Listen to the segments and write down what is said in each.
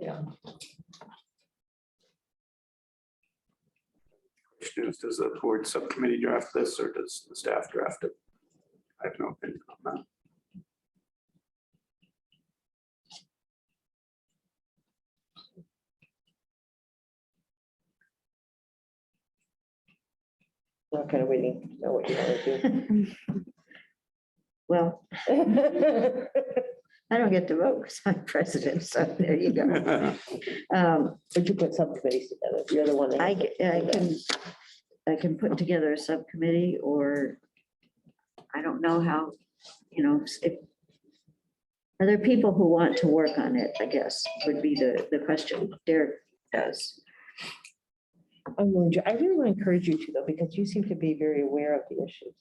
Yeah. Question is, does the board subcommittee draft this or does the staff draft it? I have no opinion on that. I'm kind of waiting to know what you want to Well, do. I don't get to vote because I'm president, so there you go. But you put subcommittees together. You're the one that. I can put together a subcommittee, or I don't know how, you know, if are there people who want to work on it, I guess, would be the question. Derek does. I really want to encourage you to though, because you seem to be very aware of the issues.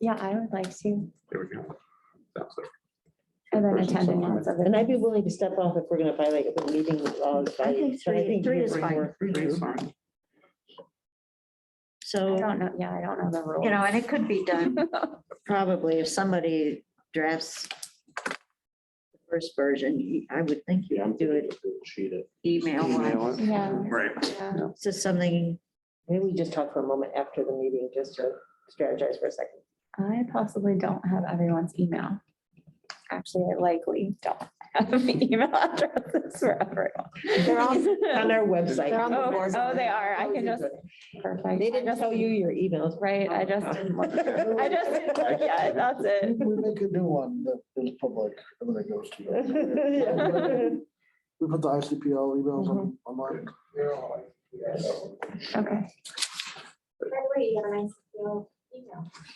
Yeah, I would like to, There we go. Sounds like. and then Person attending subcommittee. lots of And it. I'd be willing to step off if we're going to violate the meeting laws. I think three you is bring fine. more- It's fine. I So, don't know, yeah, I don't know the rules. you know, and it could be done probably if somebody drafts the first version, I would think you would do it Sheet it. email Email one. it. Yeah. Right. Yeah. It's just something, Maybe we just talk for a moment after the meeting, just to strategize for a second. I possibly don't have everyone's email. Actually, I likely don't have email addresses for everyone. They're on our website. They're on the board. Oh, they are. I can just, perfect. They didn't tell you your emails. Right, I just didn't look. I just didn't look yet, that's it. We make a new one that is public, everything goes to you. We put the ICPL emails on online. Okay.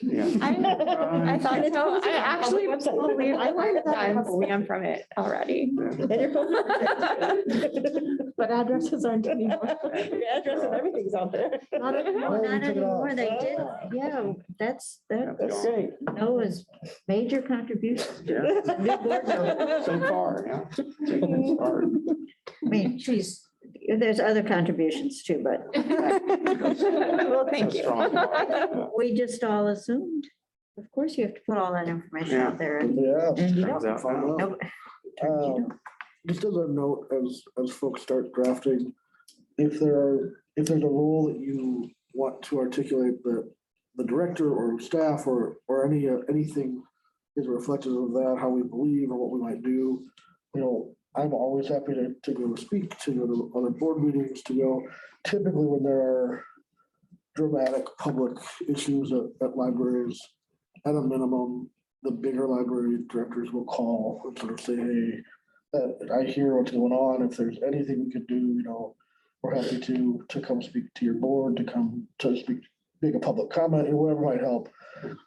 Yeah. I thought so. I actually believe I learned that I'm from it already. And your phone number. But addresses aren't anymore. Your address and everything's out there. not Oh, you took it anymore, off. they did, yeah, that's That's great. Noah's major contribution. Yeah. New board member. So far, yeah. Taking it far. I mean, there's other contributions too, but Well, thank you. Strong. we just all assumed. Of course, you have to put all that information out there and Yeah. and you Turns don't. out, Find out. no, turns you don't. Just as a note, as folks start drafting, if there's a rule that you want to articulate that the director or staff or anything is reflective of that, how we believe or what we might do, you know, I'm always happy to go speak, to go to other board meetings, to go typically when there are dramatic public issues at libraries, at a minimum, the bigger library directors will call and sort of say, hey, I hear what's going on. If there's anything we could do, you know, we're happy to come speak to your board, to come to speak, make a public comment, or whatever might help.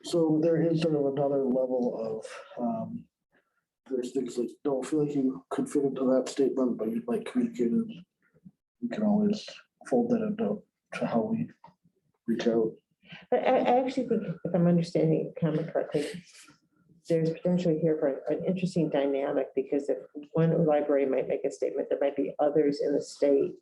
So there is sort of another level of, there's things that don't feel like you could fit into that statement, but you'd like communicated. You can always fold that into how we reach out. But I actually think if I'm understanding the comment correctly, there's potentially here for an interesting dynamic, because if one library might make a statement, there might be others in the state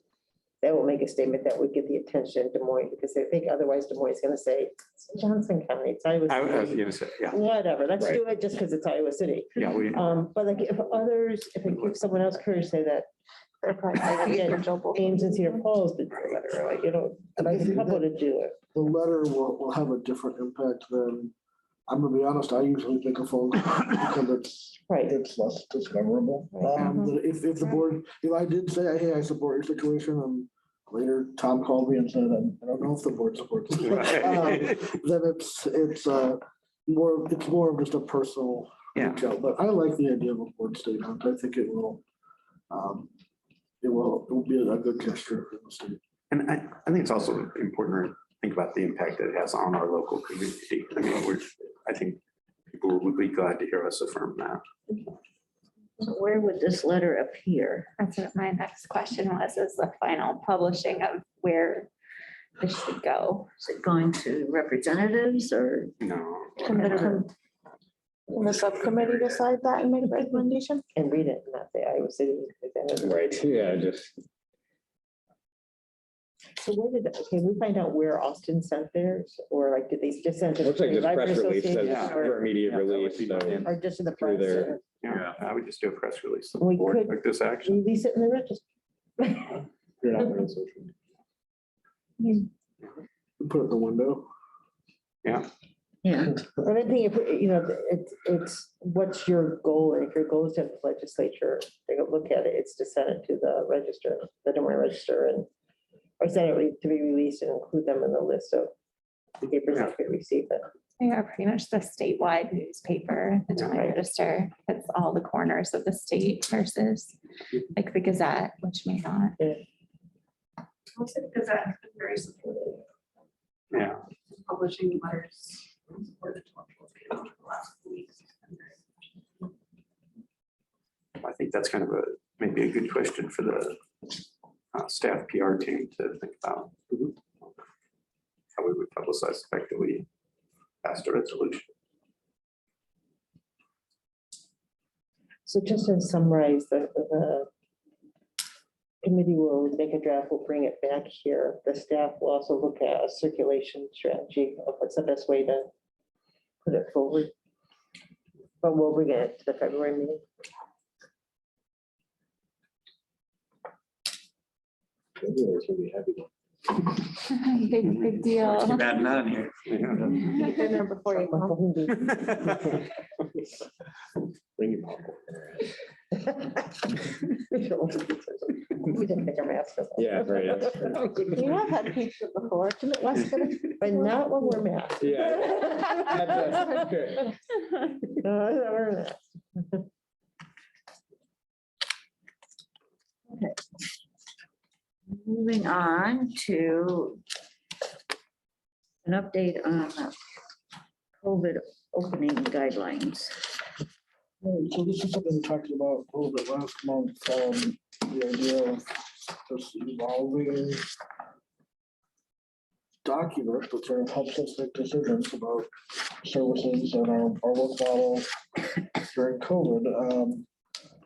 that will make a statement that would get the attention of Des Moines, because they think otherwise Des Moines is going to say, it's Johnson County, it's Iowa I was City. gonna say, yeah, Whatever, let's do it just because it's Iowa City. yeah, we, But like if others, if someone else could say that, They're probably like, Yeah, schedule. Ames and Cedar Falls did the letter, like, you know, And I there's a think couple that to do it. the letter will have a different impact than, I'm gonna be honest, I usually make a phone call because Right. it's less discoverable. That if the board, if I did say, hey, I support your situation, and later Tom called me and said, I don't know if the board supports it. Then it's more of just a personal Yeah. reach out. But I like the idea of a board statement. I think it will be a good gesture for the state. and I think it's also important to think about the impact that it has on our local community. I mean, I think people would be glad to hear us affirm that. So where would this letter appear? That's what my next question was, is the final publishing of where this should go. Is it going to representatives or? No. Can the subcommittee decide that and make a recommendation? And read it, not the Iowa City. Right, yeah, just, So can we find out where Austin sent theirs, or like, did they just send it? looks like to this Library press release says Association, for immediate Yeah, that would release, be so. my- Or just in the Through press? there. Yeah, I would just do a press release. of the We board, could- like this action. Release it in the register. You're not very social. Put it in the window. Yeah, But I think if, it's what's your goal? And if your goal is to have the legislature take a look at it, it's to send it to the register, the Des Moines Register, and or send it to be released and include them in the list of the papers that could receive it. They are pretty much the statewide newspaper, the Des Moines Register. It's all the corners of the state versus like the Gazette, which may not. Most of the Gazette has been very supportive, Yeah, publishing letters. Supported the last few weeks. I think that's kind of maybe a good question for the staff PR team to think about. How we would publicize the fact that we passed a resolution. So just to summarize, the committee will make a draft, we'll bring it back here. The staff will also look at a circulation strategy of what's the best way to put it forward. But we'll bring it to the February meeting. February's gonna be happy. Big deal. Keep adding on here. Eat dinner before you come. Bring your popcorn. We didn't take our masks off. Yeah, right. We have had pizza before. Isn't it less good? But not when we're masked. Yeah. That's good. No, not we're masked. moving on to an update on COVID opening guidelines. So this is something we talked about a little bit last month, the idea of this evolving document that sort of helps us make decisions about services and our work model during COVID.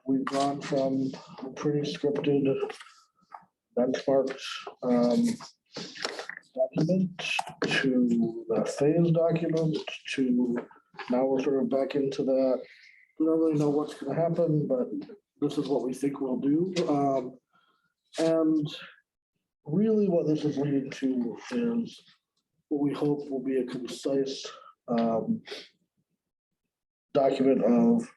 We've gone from a pretty scripted benchmarks document to the phase document to now we're sort of back into that. We don't really know what's going to happen, but this is what we think we'll do. And really what this is leading to is what we hope will be a concise document of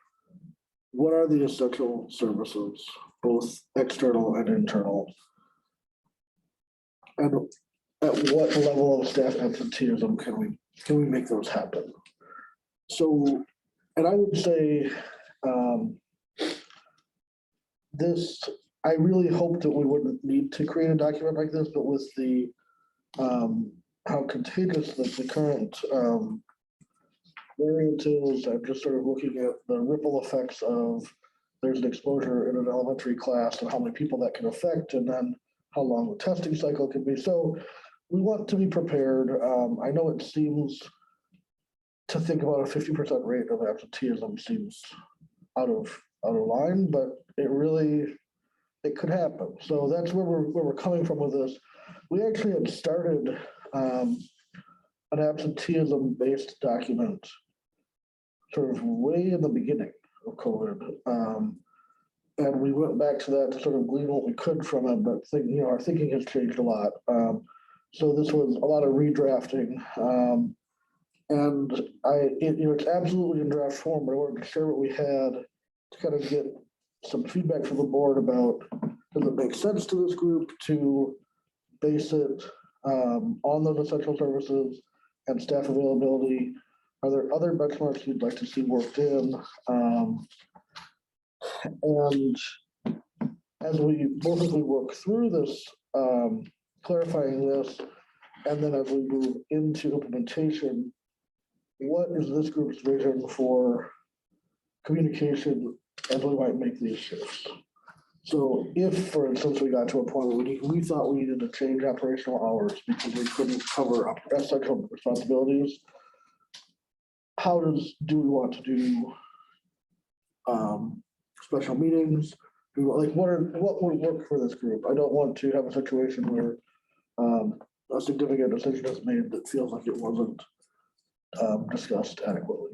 what are the essential services, both external and internal, and at what level of staff absenteeism can we make those happen? So, and I would say I really hope that we wouldn't need to create a document like this, but with the how contagious the current variant is, I'm just sort of looking at the ripple effects of there's an exposure in an elementary class and how many people that can affect, and then how long the testing cycle can be. So we want to be prepared. I know it seems to think about a 50% rate of absenteeism seems out of line, but it could happen. So that's where we're coming from with this. We actually had started an absenteeism-based document sort of way in the beginning of COVID. And we went back to that to sort of glean what we could from it, but our thinking has changed a lot. So this was a lot of redrafting. And it's absolutely in draft form, but I wanted to share what we had to kind of get some feedback from the board about, does it make sense to this group to base it on those essential services and staff availability? Are there other benchmarks you'd like to see worked in? And as we work through this, clarifying this, and then as we move into implementation, what is this group's vision for communication as we might make these shifts? So if, for instance, we got to a point where we thought we needed to change operational hours because we couldn't cover essential responsibilities, do we want to do special meetings? What would work for this group? I don't want to have a situation where a significant decision is made that feels like it wasn't discussed adequately.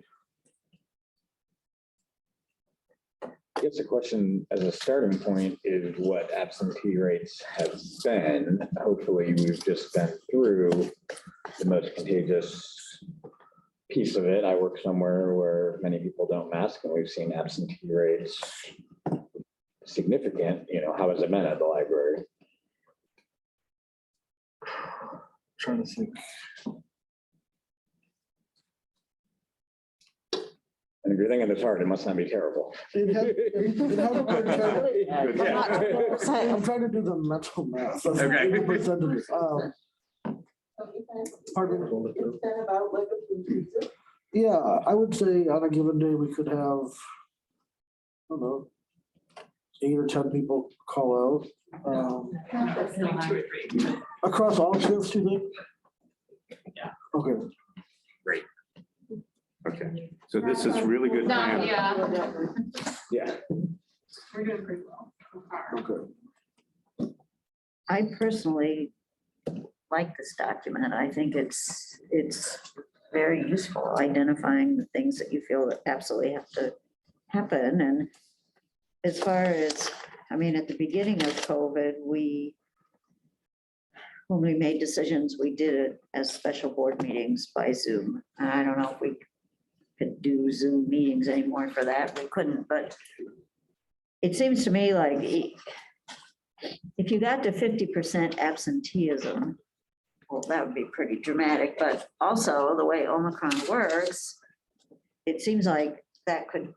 guess the question as a starting point is what absentee rates have been. Hopefully, we've just been through the most contagious piece of it. I work somewhere where many people don't mask, and we've seen absentee rates significant. How has it been at the library? Trying to think. And if you're thinking it's hard, it must not be terrible. It has been Good. I'm trying to do the mental math. That's Okay. the percentages. Pardon? It's been about like a food freezer. Yeah, I would say on a given day, we could have, I don't know, 8 or 10 people call out. That's like 2 or 3. Across all shifts, do you think? Yeah. Okay. Okay, so this is really good plan. Yeah, Yeah. we're doing pretty well so far. Okay. I personally like this document. I think it's very useful identifying the things that you feel that absolutely have to happen. And as far as, at the beginning of COVID, when we made decisions, we did it as special board meetings by Zoom. And I don't know if we could do Zoom meetings anymore for that. We couldn't, but it seems to me like if you got to 50% absenteeism, well, that would be pretty dramatic, but also the way Omicron works, it seems like that could,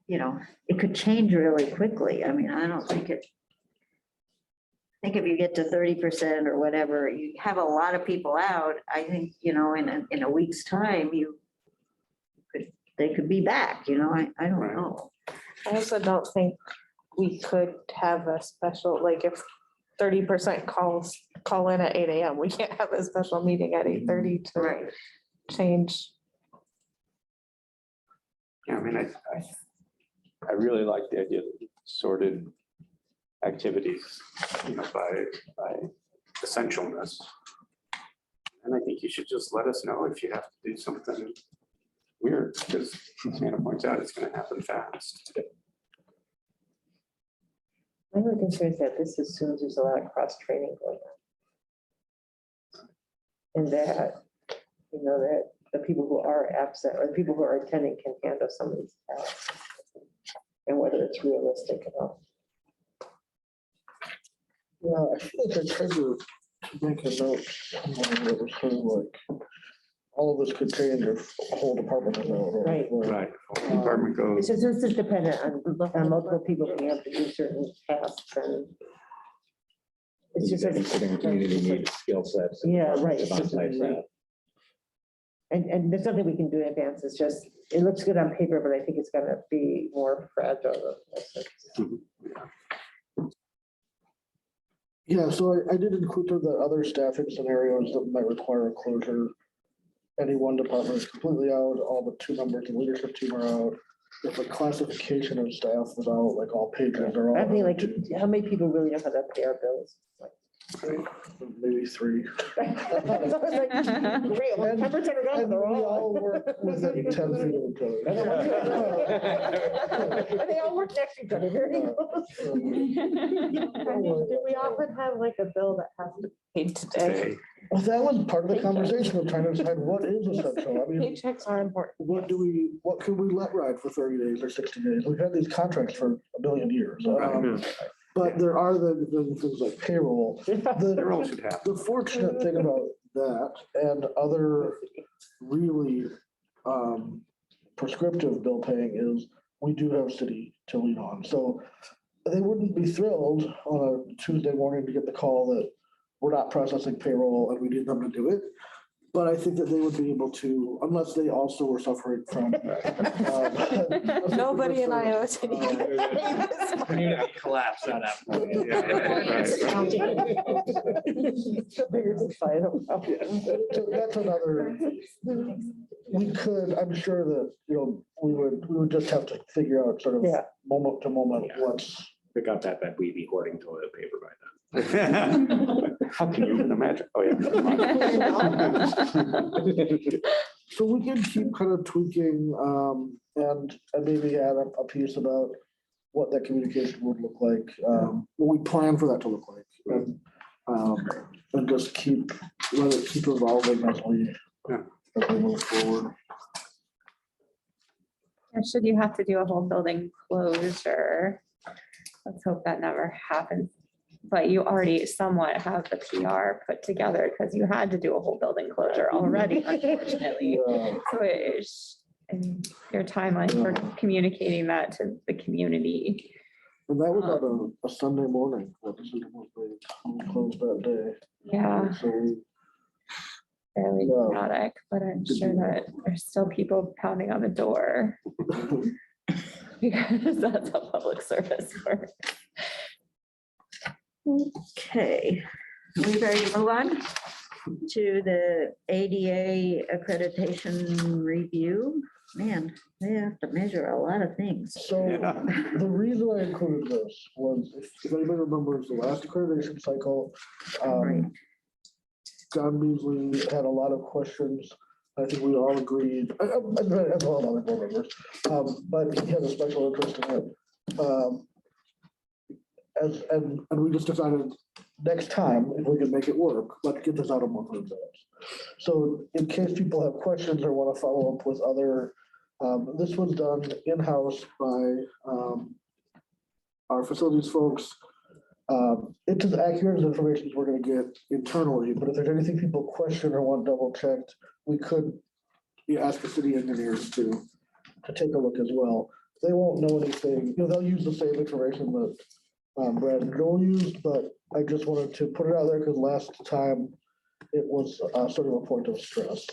it could change really quickly. I don't think I think if you get to 30% or whatever, you have a lot of people out, I think, in a week's time, they could be back, I don't Right. know. I also don't think we could have a special, like if 30% call in at 8 AM, we can't have a special meeting at 8:30 to Right. change. Yeah, I really like the idea of sorted activities, by essentialness. And I think you should just let us know if you have to do something weird, because as Hannah points out, it's gonna happen fast. My only concern is that this assumes there's a lot of cross-training going on. And that, that the people who are absent or the people who are attending can handle some of these tasks. And whether it's realistic at all. Yeah, I feel like I tried to make a note that was sort of like, all of this could change if a whole department is out. or- Right. or- Right. Department goes. It's just, this is dependent on multiple people being able to do certain tasks and. It's just. Considering community needs, skill sets. and Yeah, right. of on-site staff. And there's nothing we can do in advance. It's just, it looks good on paper, but I think it's gonna be more fragile. Yeah, so I did include the other staffing scenarios that might require a closure. Any one department is completely out, all but 2 members of the leadership team are out. If a classification of staff is out, like all patrons are all. I mean, out, like, how many people really know how to pay our bills? Maybe 3. Real, 10% of And them, we they're all all. work within 10 feet of each other. And they all work next to each other, very close. Do we often have like a bill that has to be paid today? Today. Well, that was part of the conversation of trying to decide what is essential. I mean, Paychecks are important. what can we let ride for 30 days or 60 days? We've had these contracts for a billion years. But there are the things like payroll. There all should happen. The fortunate thing about that and other really prescriptive bill paying is we do have city to lean on. So they wouldn't be thrilled on a Tuesday morning to get the call that we're not processing payroll and we need them to do it. But I think that they would be able to, unless they also were suffering from. Nobody in Iowa City. Collapse that That's another, we could, I'm sure that, we would just have to figure out sort of Yeah. moment to moment Yeah. what's. Pick up that we'd be hoarding toilet paper by then. How can you even imagine? Oh, yeah. So we can keep kind of tweaking and maybe add a piece about what that communication would look like, what we plan for that to look like. And just let it keep evolving as we move forward. And should you have to do a whole building closure? Let's hope that never happens. But you already somewhat have the PR put together because you had to do a whole building closure already, unfortunately. So it is, and your timeline for communicating that to the community. And that was on a Sunday morning, that decision was made, we closed that day. Yeah, So fairly Yeah. dramatic, but I'm sure that there's still people pounding on the door because that's how public service works. Okay, we ready to move on to the ADA accreditation review? Man, they have to measure a lot of things. So Yeah. the reason I included this was, if anybody remembers the last accreditation cycle, Right. John Beasley had a lot of questions. I think we all agreed, as well as other board members, but he had a special interest in it. And we just decided next time, if we can make it work, let's get this out a month in advance. So in case people have questions or want to follow up with other, this was done in-house by our facilities folks. It's as accurate as information as we're going to get internally, but if there's anything people question or want double checked, we could ask the city engineers to take a look as well. They won't know anything, they'll use the same information that Brad and Joel used, but I just wanted to put it out there because last time it was sort of a point of stress.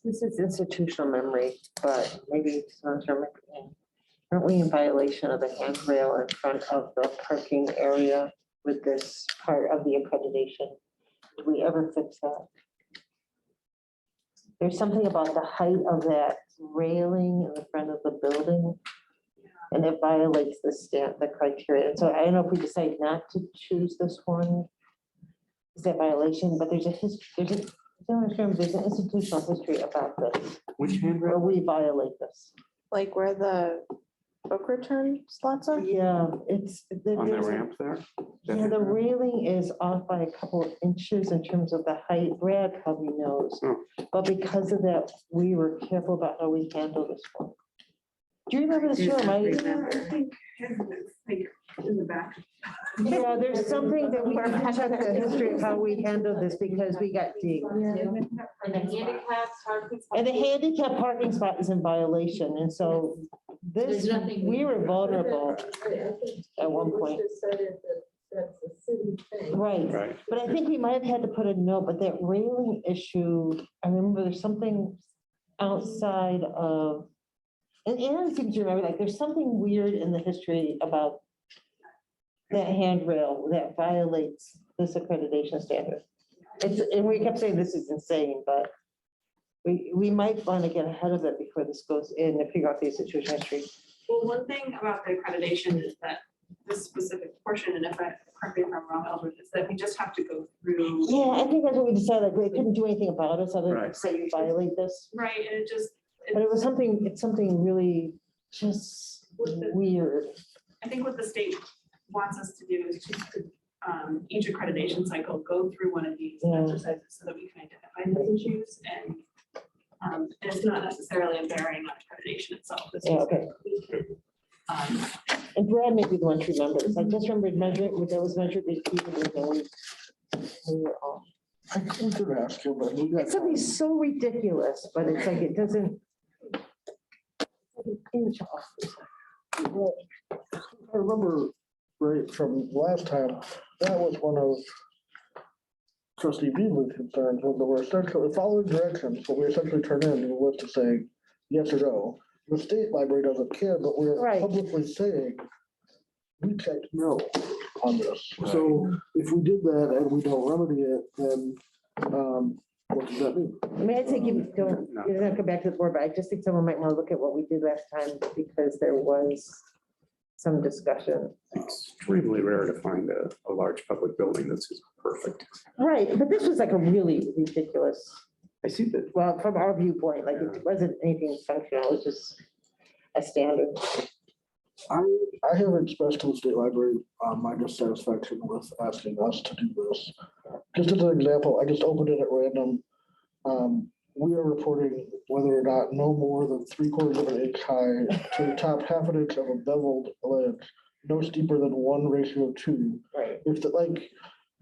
This is institutional memory, but maybe it's not sure. Aren't we in violation of the handrail in front of the parking area with this part of the accreditation? Did we ever fix that? There's something about the height of that railing in the front of the building, and it violates the criteria. So I don't know if we decide not to choose this one, is that violation? But there's a history. There's an institutional history about this, Which where handrail? we violate this. Like where the book return slots are? Yeah, it's. On the ramp there? Yeah, the railing is off by a couple of inches in terms of the height. Brad probably knows. Oh. But because of that, we were careful about how we handle this one. Do you remember this Do room? not I remember. I think it's like in the back. Yeah, there's something that we have to check the history of how we handled this because we got dinged. And the handicap parking. And the handicap parking spot is in violation. And so this, we were vulnerable at one point. Right. Right. But I think we might have had to put a note, but that railing issue, I remember there's something outside of, and Anne seems to remember, like, there's something weird in the history about that handrail that violates this accreditation standard. It's, and we kept saying this is insane, but we might want to get ahead of it before this goes in and figure out the institutional history. Well, one thing about the accreditation is that this specific portion, and if I, correct me if I'm wrong, Albert, is that we just have to go through. Yeah, I think that's what we decided, like, we couldn't do anything about it, other than Right. say you violate this. Right, and it just. But it was something, it's something really just weird. I think what the state wants us to do is to, each accreditation cycle, go through one of these Yeah. exercises so that we can identify those issues and it's not necessarily a bearing on accreditation itself. It's Yeah, just okay. um, And Brad may be the one to remember this. I just remembered measuring, that was measured repeatedly, and we were off. I could ask him, but we got. It's something so ridiculous, but it's like, it doesn't. An inch off. I remember right from last time, that was one of trustee Beasley's concerns, when they were essentially following directions, but we essentially turned in a list of saying yes or no. The state library doesn't care, but we're Right. publicly saying we checked no on this. So if we did that and we don't remedy it, then what does that mean? I mean, I'd say you don't, you don't come back to the board, but I just think someone might want to look at what we did last time, because there was some discussion. Extremely rare to find a large public building that's just perfect. Right, but this was like a really ridiculous, I see that. well, from our viewpoint, like, it wasn't anything functional, it was just a standard. I have expressed to the state library my dissatisfaction with asking us to do this. Just as an example, I just opened it at random. We are reporting whether or not no more than 3/4 of an inch high to the top half an inch of a beveled ledge, no steeper than 1:2. Right. If the, like,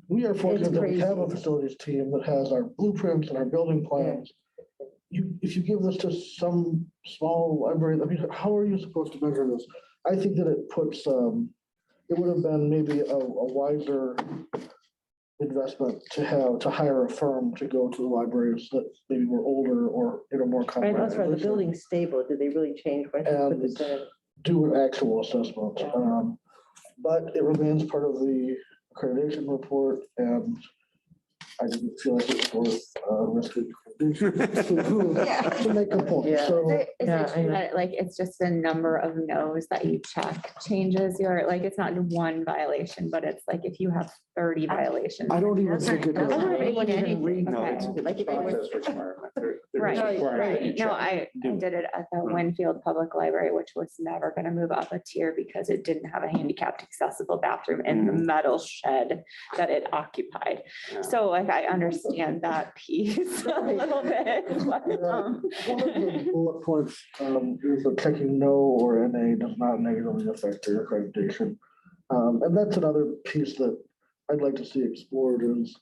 we are fortunate that we have a crazy. facilities team that has our blueprints and our building plans. If you give this to some small library, I mean, how are you supposed to measure this? I think that it puts, it would have been maybe a wiser investment to hire a firm to go to the libraries that maybe were older or in a more Right, complex. that's right, the building's stable, did they really change? Why should we put this in? Do an actual assessment. But it remains part of the accreditation report, and I didn't feel like it was worth risking to make a point. Yeah. So Is Yeah, it I true know. that like it's just a number of no's that you check changes your, like, it's not one violation, but it's like if you have 30 violations. I don't even Doesn't- think it doesn't does. I wonder if anyone mean even anything. reads No, that. it's- Like if they were- Process requirement. There is Right, a requirement that you right. No, check. I did it at the Winfield Public Library, which was never gonna move up a tier because it didn't have a handicapped accessible bathroom in the metal shed that it occupied. Yeah. So like, I understand that piece a little bit. but, One of the bullet points is that checking no or NA does not negatively affect your accreditation. And that's another piece that I'd like to see explored is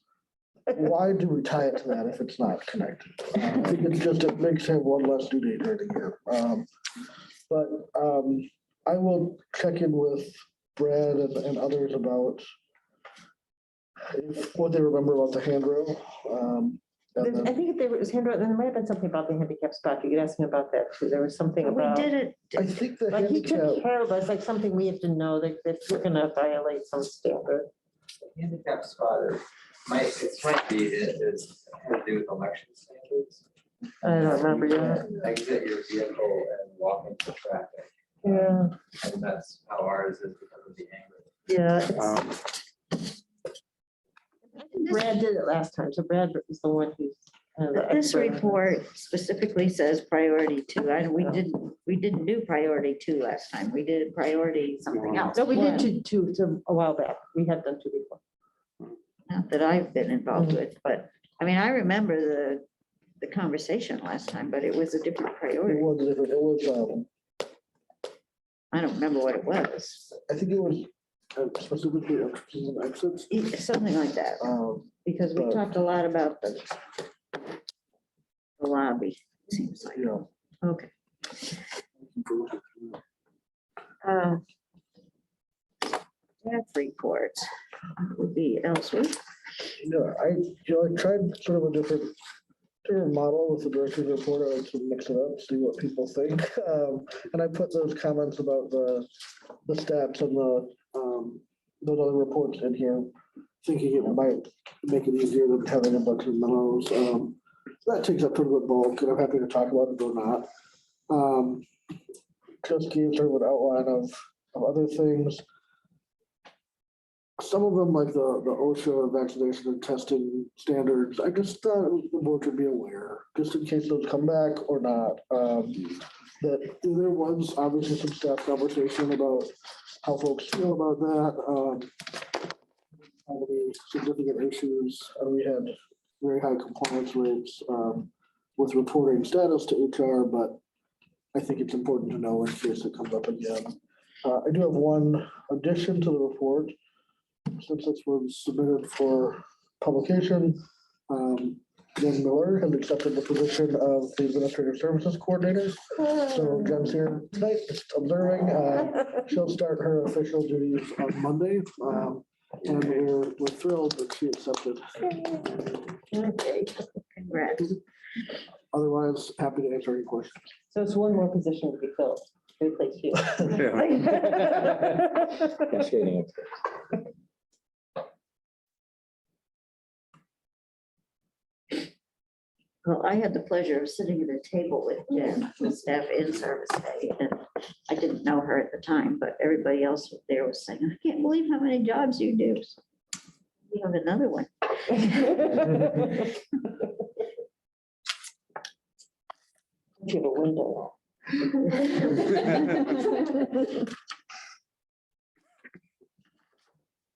why do we tie it to that if it's not connected? I think it's just, it makes him one less due date during the year. But I will check in with Brad and others about what they remember about the handrail. And I then- think if there was handwritten, there might have been something about the handicap spot, you could ask me about that too, there was something We about. did it, I think the Like he took handicap, care of us, like something we have to know that we're gonna violate some standard. Handicap spot might be, it is, had to do with election standards. I don't remember You yet. can't exit your vehicle and walk into traffic, Yeah, and that's how ours is because of the angle. yeah. Um, Brad did it last time, so Brad is the one who's. the this expert on it. report specifically says priority 2, and we didn't do priority 2 last time, we did priority something else. No, we did One, two a while back, we had done two before. Not that I've been involved with, but, I mean, I remember the conversation last time, but it was a different it priority. was different. It was, I don't remember what it was, I think it was specifically entrances and exits. something like that, because we talked a lot about the lobby, it seems like, You know, okay. Staff reports would be elsewhere. yeah, I tried sort of a different model with the director's report. I like to mix it up, see what people think. And I put those comments about the stats and those other reports in here, thinking it might make it easier than having a bunch of memos. That takes up sort of a bulk, and I'm happy to talk about it or not. Just gave sort of an outline of other things. Some of them, like the OSHA vaccination and testing standards, I just thought the board should be aware, just in case those come back or not. That there was obviously some staff conversation about how folks feel about that. How many significant issues, and we had very high compliance rates with reporting status to HR, but I think it's important to know in case it comes up again. I do have one addition to the report. Since this was submitted for publication, Jen Miller has accepted the position of the Administrative Services Coordinator. So Jen's here tonight, just observing. She'll start her official duties on Monday. And we're thrilled that she accepted. Congrats. Otherwise, happy to answer any questions. So it's one more position to be filled, to replace you. Cascading. Well, I had the pleasure of sitting at a table with Jen, the staff in service day, and I didn't know her at the time, but everybody else there was saying, I can't believe how many jobs you do. So, you have another one. Give a window.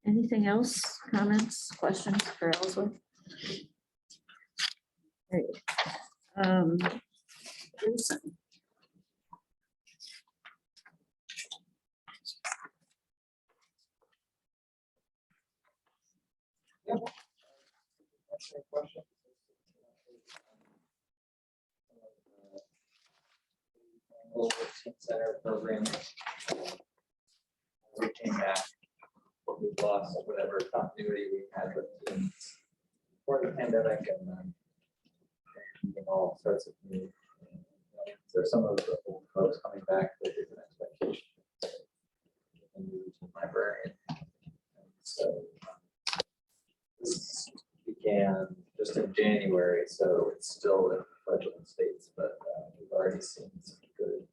Anything else? Comments, questions for Ellsworth? Great. Jason? Center program. We came back, what we've lost, whatever continuity we had with teams before the pandemic, and then all sorts of new. There's some of the old folks coming back with different expectations. A new team librarian. And so this began just in January, so it's still in fledgling states, but we've already seen some good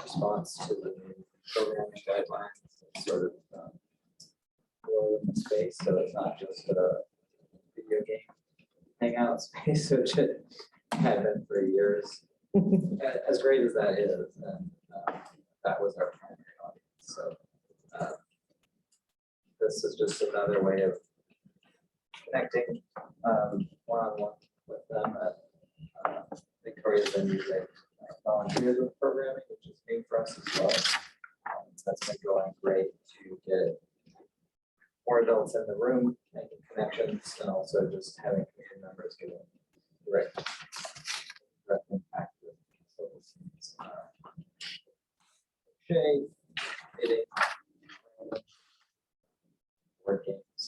response to the new programming guidelines, sort of more in the space, so it's not just a video game hangout space, which it had been for years. As great as that is, and that was our primary audience. So this is just another way of connecting one-on-one with them. Victoria's been using volunteers with programming, which is new for us as well. That's been going great to get more adults in the room, making connections, and also just having community members get direct impact with social scenes. Shade, hitting, board games.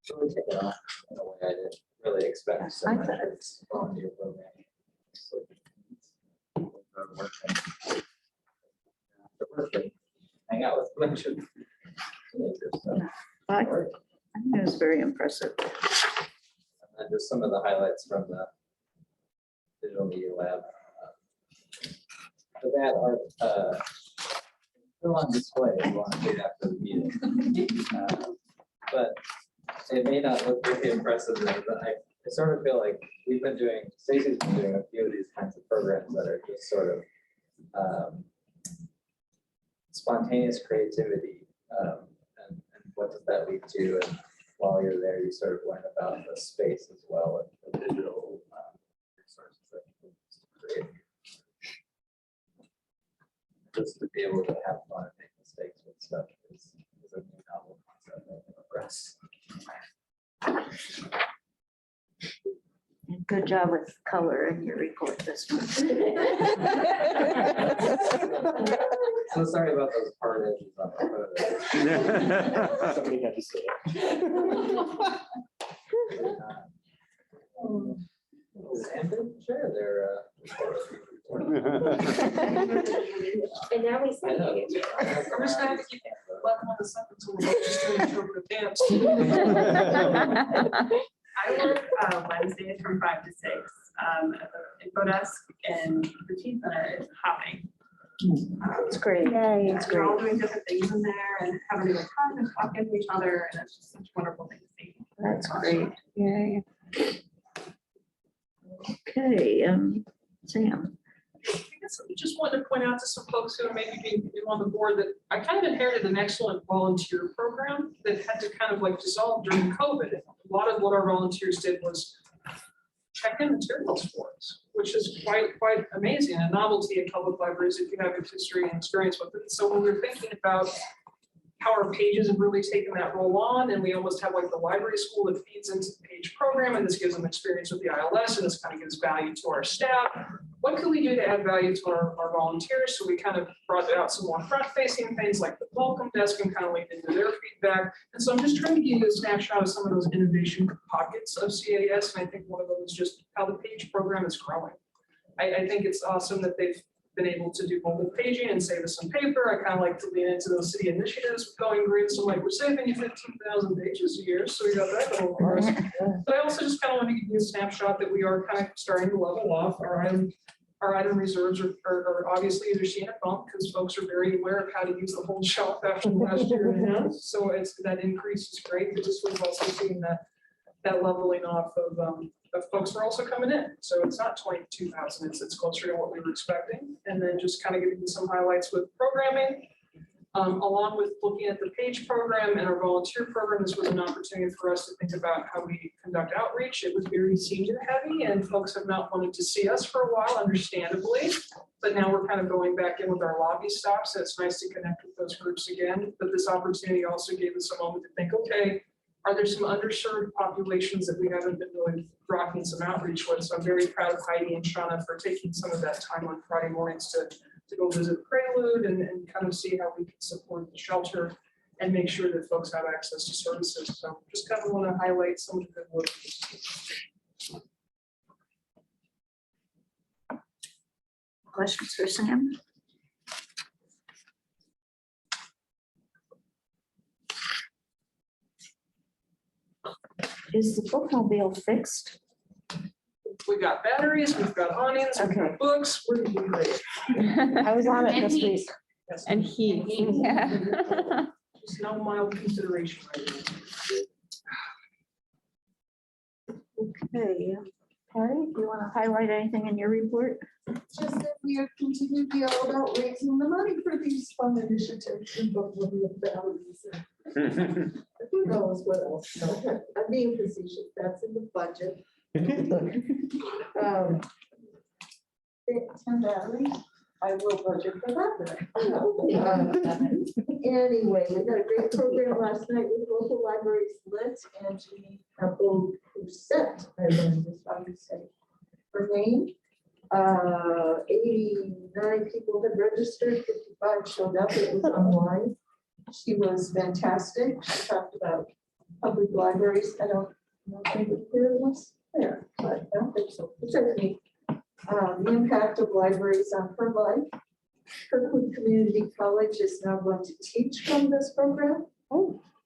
So we take it off in a way I didn't really expect. So I much thought- it's volunteer programming. So, working, hang out with a bunch of teenagers. So, I think it was very impressive. and then just some of the highlights from the digital media lab. For that art, still on display if you want to see it after the meeting. But it may not look very impressive, but I sort of feel like we've been doing, Stacey's been doing a few of these kinds of programs that are just sort of spontaneous creativity. And what does that lead to? And while you're there, you sort of learn about the space as well and the digital resources that you can use to create. Just to be able to have fun and make mistakes with stuff is a new novel concept for us. And good job with color in your report this month. So sorry about those hard edges on the photo. Somebody had to say it. And then share their. And now we see I know. you. I'm just gonna have to keep Welcome on the second, so we're just doing interpretive dance. I work Wednesdays from 5 to 6 at the info desk, and the teen center is hopping. It's great. Yay, it's We're all great. doing different things in there and having a good time and talking to each other, and it's just such a wonderful thing to see. That's great. Yay. Okay, Sam. I guess I just wanted to point out to some folks who are maybe being new on the board that I kind of inherited an excellent volunteer program that had to kind of like dissolve during COVID. A lot of what our volunteers did was check in materials for us, which is quite amazing, a novelty in public libraries if you have a history and experience with it. So when we were thinking about how our pages have really taken that role on, and we almost have like the library school that feeds into the page program, and this gives them experience with the ILS, and this kind of gives value to our staff. What can we do to add value to our volunteers? So we kind of brought out some more front-facing things like the welcome desk and kind of leaned into their feedback. And so I'm just trying to give you a snapshot of some of those innovation pockets of CAS, and I think one of them is just how the page program is growing. I think it's awesome that they've been able to do mobile paging and save us some paper. I kind of like to lean into those city initiatives with going green. So like, we're saving you 15,000 pages a year. So we got that going for us. But I also just kind of want to give you a snapshot that we are kind of starting to level off. Our item reserves are obviously either seeing a bump because folks are very aware of how to use the whole shelf after the last year and a half. So it's, that increase is great. But just we've also seen that leveling off of folks who are also coming in. So it's not 22,000, it's closer to what we were expecting. And then just kind of giving you some highlights with programming. Along with looking at the PAGE program and our volunteer program, this was an opportunity for us to think about how we conduct outreach. It was very senior heavy and folks have not wanted to see us for a while, understandably. But now we're kind of going back in with our lobby stops. So it's nice to connect with those groups again. But this opportunity also gave us a moment to think, okay, are there some underserved populations that we haven't been really rocking some outreach with? So I'm very proud of Heidi and Shauna for taking some of that time on Friday mornings to go visit Prelude and kind of see how we can support the shelter and make sure that folks have access to services. So just kind of want to highlight some of the good work. Questions for Sam? Is the bookmobile fixed? We've got batteries, we've got awnings, we've got books, we're doing great. I was on it And this heat. week. Yes. And he, yeah. Just no mild consideration right now. Okay. Patty, do you want to highlight anything in your report? Just that we are continuing to be all about raising the money for these fun initiatives and book with batteries. Who knows what else? No, I'm being facetious. That's in the budget. 10 batteries. I will budget for that. Anyway, we had a great program last night with local libraries lit and Jeannie Crusette, I learned this, how you say her name. 89 people had registered, 55 showed up, it was online. She was fantastic. She talked about public libraries. I don't know if anybody here was there, but I don't think so. It's okay. The impact of libraries on her life. Kirkwood Community College is now going to teach from this program.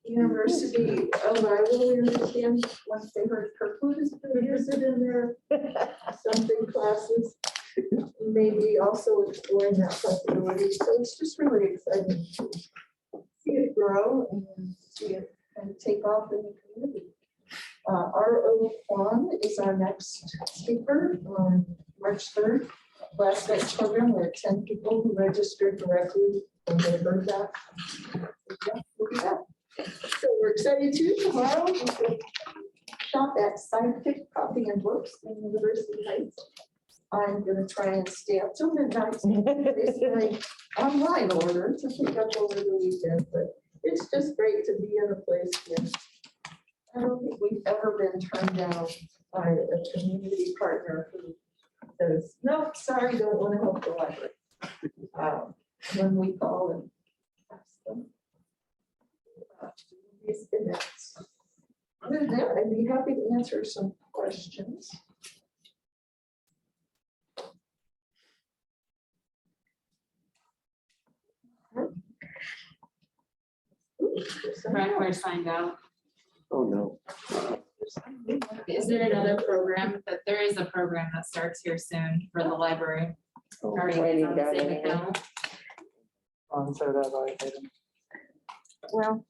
University of Iowa, we understand, once they heard Kirkwood is going to use it in their something classes, maybe also exploring that possibility. So it's just really exciting to see it grow and see it kind of take off in the community. R.O. Kwan is our next speaker on March 3rd. Last night's program, we had 10 people who registered directly when they heard that. Yeah, we'll be back. So we're excited too. Tomorrow, we will shop at Sidekick Coffee and Books in University Heights. I'm gonna try and stay up till midnight. It's my online order to pick up over the weekend, but it's just great to be in a place where I don't think we've ever been turned down by a community partner who says, no, sorry, don't want to help the library. When we call and ask them. These events. Other than that, I'd be happy to answer some questions. We're signed out. Oh, no. Is there another program that there is a program that starts here soon for the library? Already Writing on the down same anything. account. Well,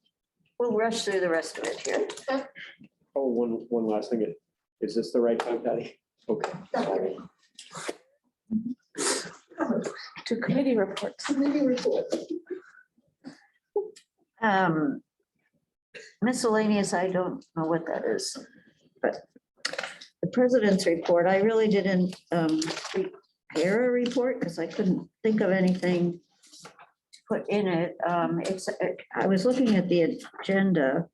we'll rush through the rest of it here. Oh, one last thing. Is this the right time, Patty? Okay. Sorry. To committee reports. Committee report. Miscellaneous, I don't know what that is, but the president's report, I really didn't prepare a report because I couldn't think of anything to put in it. I was looking at the agenda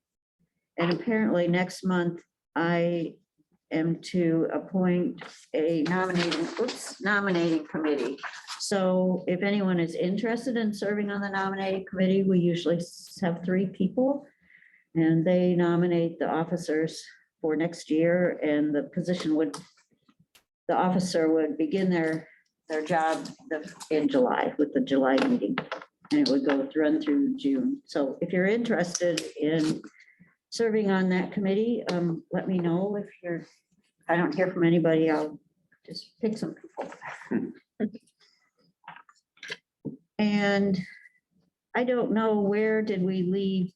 and apparently next month I am to appoint a nominating committee. So if anyone is interested in serving on the nominating committee, we usually have 3 people. And they nominate the officers for next year and the officer would begin their job in July with the July meeting. And it would run through June. So if you're interested in serving on that committee, let me know. If I don't hear from anybody, I'll just pick some people. And I don't know, where did we leave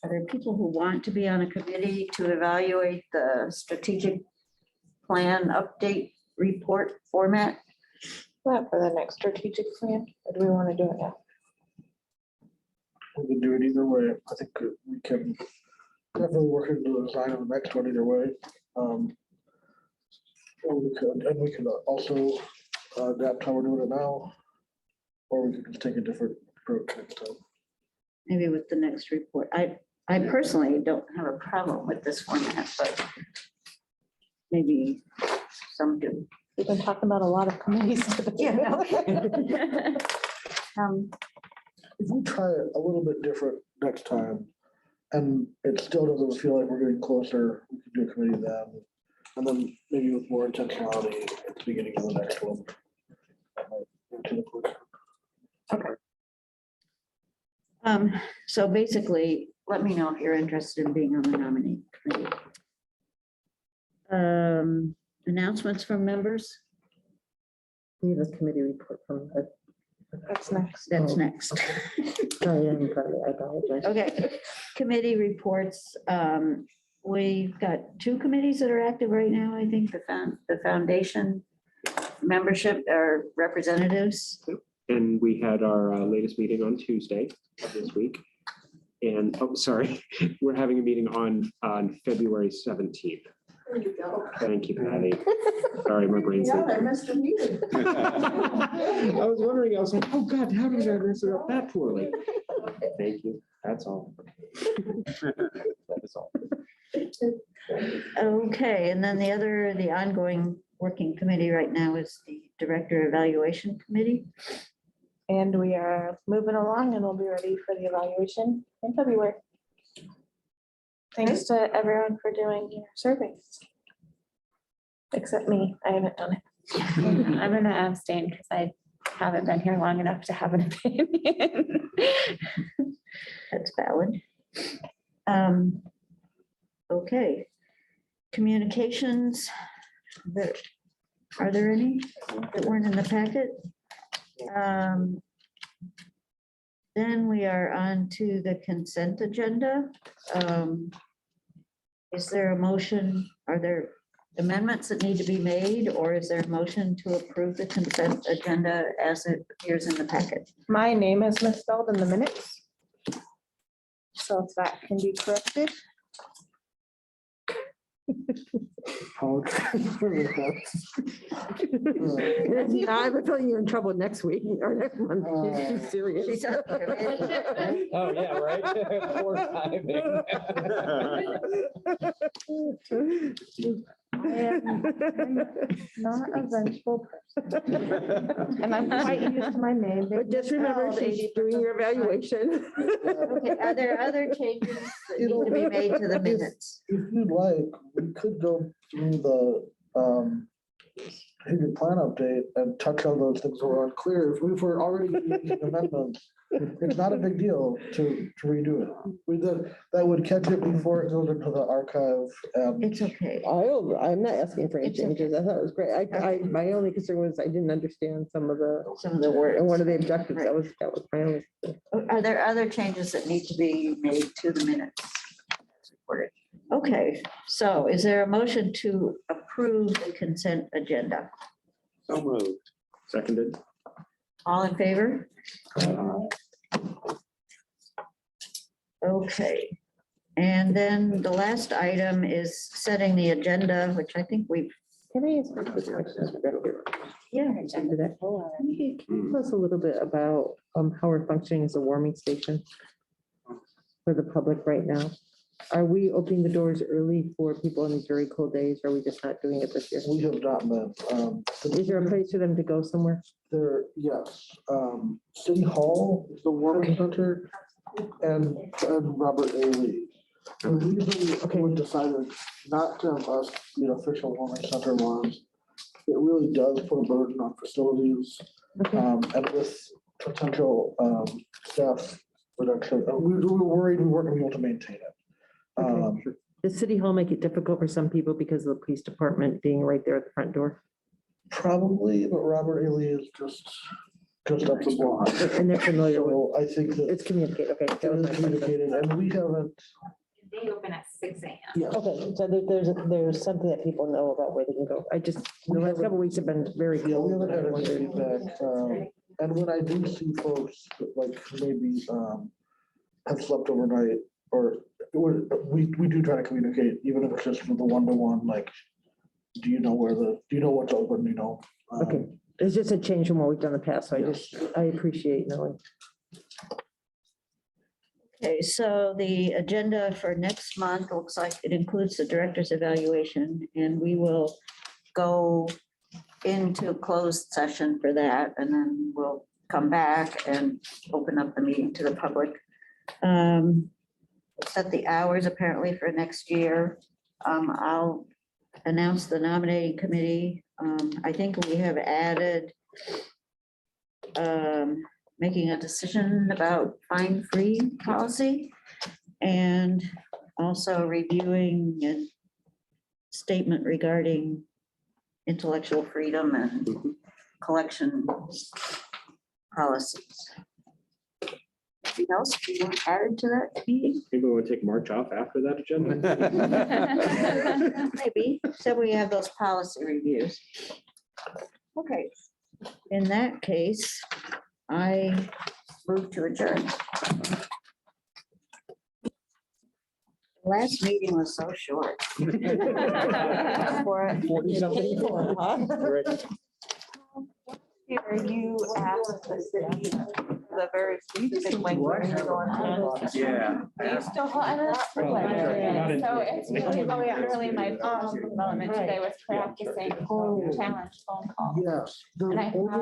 are there people who want to be on a committee to evaluate the strategic plan update report format? Not for the next strategic plan, or do we want to do it now? we can do it either way. I think we can definitely work into the design of the next one either way. Or we can also adapt how we're doing it now. Or we can just take a different approach next time. Maybe with the next report. I personally don't have a problem with this format, but maybe some do. We've been talking about a lot of committees today. If we try it a little bit different next time, and it still doesn't feel like we're getting closer, we can do a committee then. And then maybe with more intentionality at the beginning of the next one. That might answer the question. So basically, let me know if you're interested in being on the nominee committee. Announcements from members? We have a committee report from. That's next. That's next. Oh, yeah, I apologize. Okay, committee reports. We've got two committees that are active right now. I think the foundation membership are representatives. And we had our latest meeting on Tuesday of this week. And, oh, sorry, we're having a meeting on February 17th. There you go. Thank you, Patty. Sorry, my brain's. Yeah, I missed a meeting. I was wondering, I was like, oh God, how did I mess it up that poorly? Thank you, that's all. That is all. Okay, and then the ongoing working committee right now is the Director Evaluation Committee. And we are moving along and we'll be ready for the evaluation in February. Thanks to everyone for doing your surveys. Except me, I haven't done it. I'm gonna abstain because I haven't been here long enough to have an opinion. That's valid. Okay. Communications. Are there any that weren't in the packet? Then we are on to the consent agenda. Is there a motion? Are there amendments that need to be made, or is there a motion to approve the consent agenda as it appears in the packet? My name is misspelled in the minutes. So if that can be corrected. I have a feeling you're in trouble next week or next month. She's serious. Oh, yeah, right? Poor timing. I am not a vengeful person. And I'm quite used to my name. But just remember, she's doing your evaluation. Okay, are there other changes that need to be made to the minutes? If you'd like, we could go through the strategic plan update and touch on those things that were unclear. If we're already making amendments, it's not a big deal to redo it. That would catch it before it goes into the archive. It's okay. I'm not asking for any It's okay. changes. I thought it was great. My only concern was I didn't understand some of the words. and one of the objectives. That was my only. Are there other changes that need to be made to the minutes? Okay, so is there a motion to approve the consent agenda? So moved. Seconded. All in favor? Okay. And then the last item is setting the agenda, which I think we've, Can I ask a quick question? yeah. Can you tell us a little bit about how we're functioning as a warming station for the public right now? Are we opening the doors early for people in these very cold days? Or are we just not doing it this year? We have not met. Is there a place for them to go somewhere? There, yes. City Hall is the warming center and Robert A. Lee. The reason we decided not to have us be an official warming center was it really does put a burden on facilities. And with potential staff reduction, we were worried we weren't gonna be able to maintain it. Does City Hall make it difficult for some people because of the police department being right there at the front door? Probably, but Robert A. Lee is just up the block. And they're familiar with, So I think that it's communicated, okay. it is communicated, and we haven't. They open at 6 a.m. Yeah. Okay, so there's something that people know about where they can go. The last couple of weeks have been very Yeah, we cold. haven't had any feedback. And when I do see folks, like maybe have slept overnight, or we do try to communicate, even if it's just for the one-to-one, like, do you know what's open, you know? Okay, it's just a change from what we've done in the past, so I appreciate knowing. Okay, so the agenda for next month looks like it includes the director's evaluation, and we will go into closed session for that, and then we'll come back and open up the meeting to the public. Set the hours apparently for next year. I'll announce the nominating committee. I think we have added making a decision about fine-free policy and also reviewing a statement regarding intellectual freedom and collection policies. Anything else you want added to that meeting? Maybe we'll take March off after that agenda. Maybe, so we have those policy reviews. Okay, in that case, I move to adjourn. Last meeting was so short. For 40-something. Right. Here, you asked the city, the very specific language going on. Yeah. You still, well, and that's Well, what not it in- is. So it's really, oh yeah, early in my development today was practicing challenge phone calls. Yes. the And I only